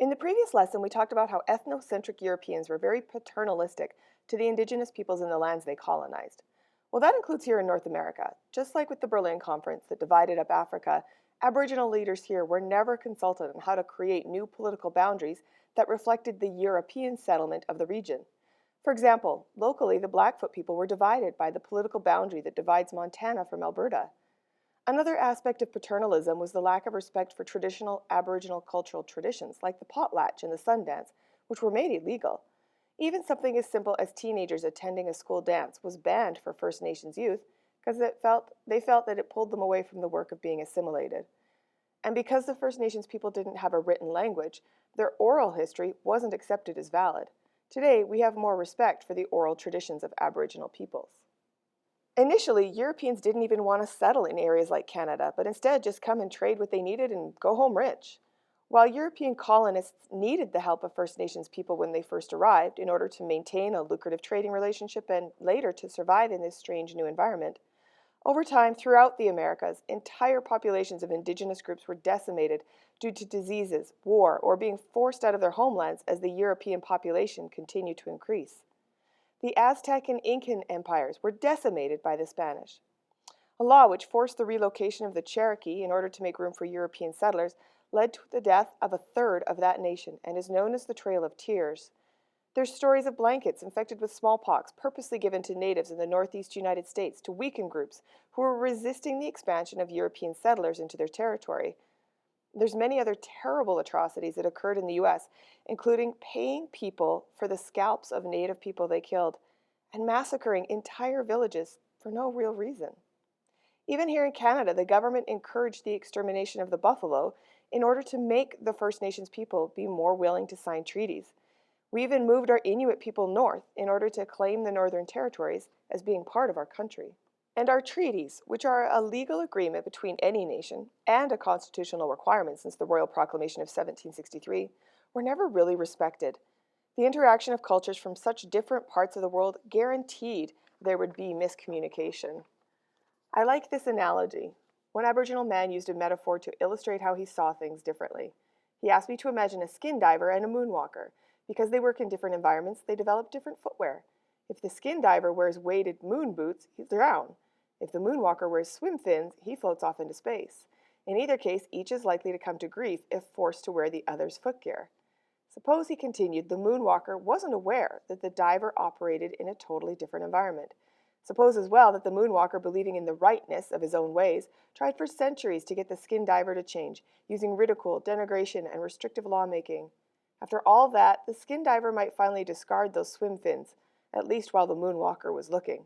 In the previous lesson, we talked about how ethnocentric Europeans were very paternalistic to the indigenous peoples in the lands they colonized. Well, that includes here in North America. Just like with the Berlin Conference that divided up Africa, Aboriginal leaders here were never consulted on how to create new political boundaries that reflected the European settlement of the region. For example, locally, the Blackfoot people were divided by the political boundary that divides Montana from Alberta. Another aspect of paternalism was the lack of respect for traditional Aboriginal cultural traditions, like the potlatch and the Sundance, which were made illegal. Even something as simple as teenagers attending a school dance was banned for First Nations youth because they felt that it pulled them away from the work of being assimilated. And because the First Nations people didn't have a written language, their oral history wasn't accepted as valid. Today, we have more respect for the oral traditions of Aboriginal peoples. Initially, Europeans didn't even want to settle in areas like Canada, but instead just come and trade what they needed and go home rich. While European colonists needed the help of First Nations people when they first arrived in order to maintain a lucrative trading relationship and later to survive in this strange new environment, over time, throughout the Americas, entire populations of indigenous groups were decimated due to diseases, war, or being forced out of their homelands as the European population continued to increase. The Aztec and Incan empires were decimated by the Spanish. A law which forced the relocation of the Cherokee in order to make room for European settlers led to the death of a third of that nation and is known as the Trail of Tears. There's stories of blankets infected with smallpox purposely given to natives in the northeast United States to weaken groups who were resisting the expansion of European settlers into their territory. There's many other terrible atrocities that occurred in the US, including paying people for the scalps of native people they killed and massacring entire villages for no real reason. Even here in Canada, the government encouraged the extermination of the buffalo in order to make the First Nations people be more willing to sign treaties. We even moved our Inuit people north in order to claim the Northern Territories as being part of our country. And our treaties, which are a legal agreement between any nation and a constitutional requirement since the Royal Proclamation of 1763, were never really respected. The interaction of cultures from such different parts of the world guaranteed there would be miscommunication. I like this analogy. One Aboriginal man used a metaphor to illustrate how he saw things differently. He asked me to imagine a skin diver and a moonwalker. Because they work in different environments, they develop different footwear. If the skin diver wears weighted moon boots, he'll drown. If the moonwalker wears swim fins, he floats off into space. In either case, each is likely to come to grief if forced to wear the other's footgear. Suppose, he continued, the moonwalker wasn't aware that the diver operated in a totally different environment. Suppose as well that the moonwalker, believing in the rightness of his own ways, tried for centuries to get the skin diver to change, using ridicule, denigration, and restrictive lawmaking. After all that, the skin diver might finally discard those swim fins, at least while the moonwalker was looking.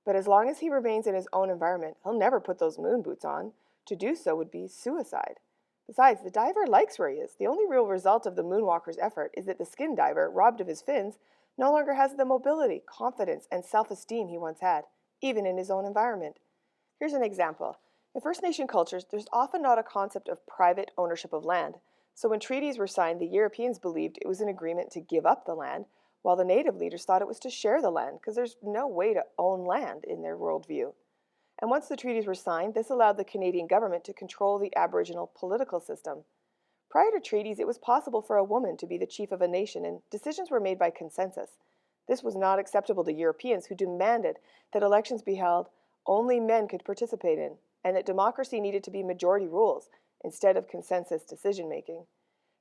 But as long as he remains in his own environment, he'll never put those moon boots on. To do so would be suicide. Besides, the diver likes where he is. The only real result of the moonwalker's effort is that the skin diver, robbed of his fins, no longer has the mobility, confidence, and self-esteem he once had, even in his own environment. Here's an example. In First Nation cultures, there's often not a concept of private ownership of land. So when treaties were signed, the Europeans believed it was an agreement to give up the land, while the native leaders thought it was to share the land, because there's no way to own land in their worldview. And once the treaties were signed, this allowed the Canadian government to control the Aboriginal political system. Prior to treaties, it was possible for a woman to be the chief of a nation, and decisions were made by consensus. This was not acceptable to Europeans, who demanded that elections be held only men could participate in, and that democracy needed to be majority rules instead of consensus decision-making.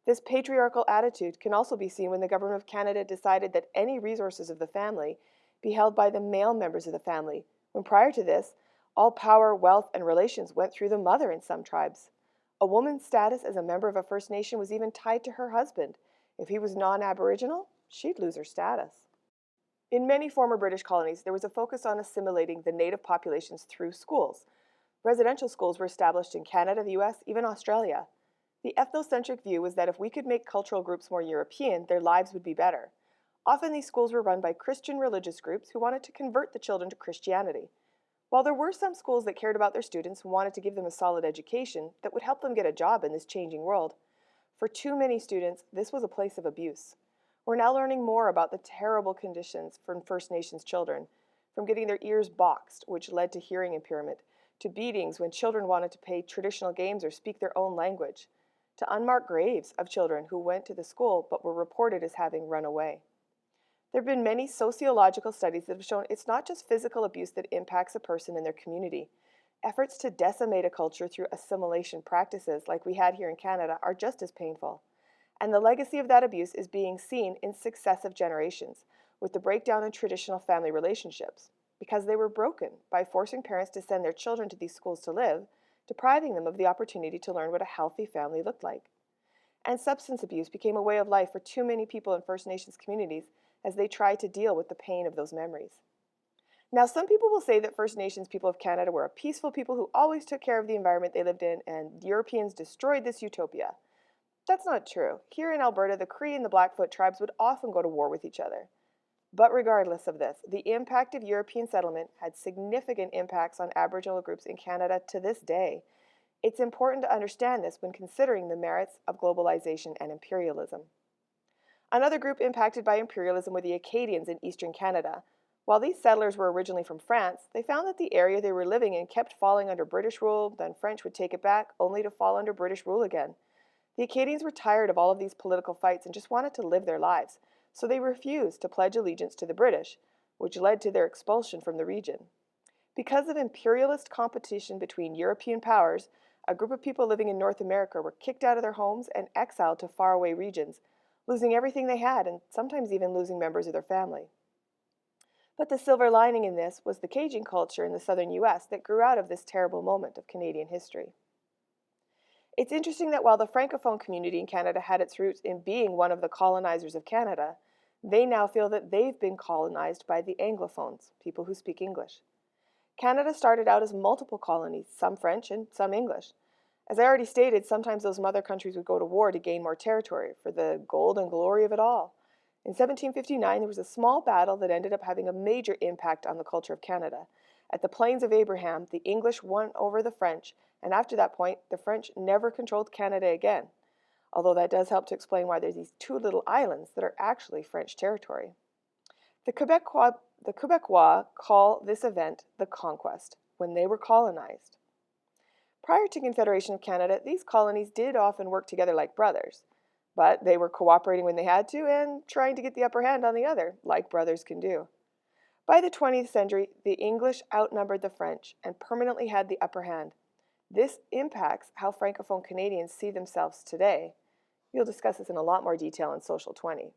This patriarchal attitude can also be seen when the Government of Canada decided that any resources of the family be held by the male members of the family, when prior to this, all power, wealth, and relations went through the mother in some tribes. A woman's status as a member of a First Nation was even tied to her husband. If he was non-Aboriginal, she'd lose her status. In many former British colonies, there was a focus on assimilating the native populations through schools. Residential schools were established in Canada, the US, even Australia. The ethnocentric view was that if we could make cultural groups more European, their lives would be better. Often these schools were run by Christian religious groups who wanted to convert the children to Christianity. While there were some schools that cared about their students and wanted to give them a solid education that would help them get a job in this changing world, for too many students, this was a place of abuse. We're now learning more about the terrible conditions for First Nations children, from getting their ears boxed, which led to hearing impairment, to beatings when children wanted to play traditional games or speak their own language, to unmarked graves of children who went to the school but were reported as having run away. There have been many sociological studies that have shown it's not just physical abuse that impacts a person in their community. Efforts to decimate a culture through assimilation practices, like we had here in Canada, are just as painful. And the legacy of that abuse is being seen in successive generations, with the breakdown in traditional family relationships, because they were broken by forcing parents to send their children to these schools to live, depriving them of the opportunity to learn what a healthy family looked like. And substance abuse became a way of life for too many people in First Nations communities as they tried to deal with the pain of those memories. Now, some people will say that First Nations people of Canada were a peaceful people who always took care of the environment they lived in, and Europeans destroyed this utopia. That's not true. Here in Alberta, the Cree and the Blackfoot tribes would often go to war with each other. But regardless of this, the impact of European settlement had significant impacts on Aboriginal groups in Canada to this day. It's important to understand this when considering the merits of globalization and imperialism. Another group impacted by imperialism were the Acadians in eastern Canada. While these settlers were originally from France, they found that the area they were living in kept falling under British rule, then French would take it back, only to fall under British rule again. The Acadians were tired of all of these political fights and just wanted to live their lives, so they refused to pledge allegiance to the British, which led to their expulsion from the region. Because of imperialist competition between European powers, a group of people living in North America were kicked out of their homes and exiled to faraway regions, losing everything they had and sometimes even losing members of their family. But the silver lining in this was the Cajun culture in the southern U.S. that grew out of this terrible moment of Canadian history. It's interesting that while the Francophone community in Canada had its roots in being one of the colonizers of Canada, they now feel that they've been colonized by the Anglophones, people who speak English. Canada started out as multiple colonies, some French and some English. As I already stated, sometimes those mother countries would go to war to gain more territory for the gold and glory of it all. In 1759, there was a small battle that ended up having a major impact on the culture of Canada. At the Plains of Abraham, the English won over the French, and after that point, the French never controlled Canada again, although that does help to explain why there's these two little islands that are actually French territory. The Quebecois call this event the Conquest, when they were colonized. Prior to Confederation of Canada, these colonies did often work together like brothers, but they were cooperating when they had to and trying to get the upper hand on the other, like brothers can do. By the 20th century, the English outnumbered the French and permanently had the upper hand. This impacts how Francophone Canadians see themselves today. We'll discuss this in a lot more detail in Social 20.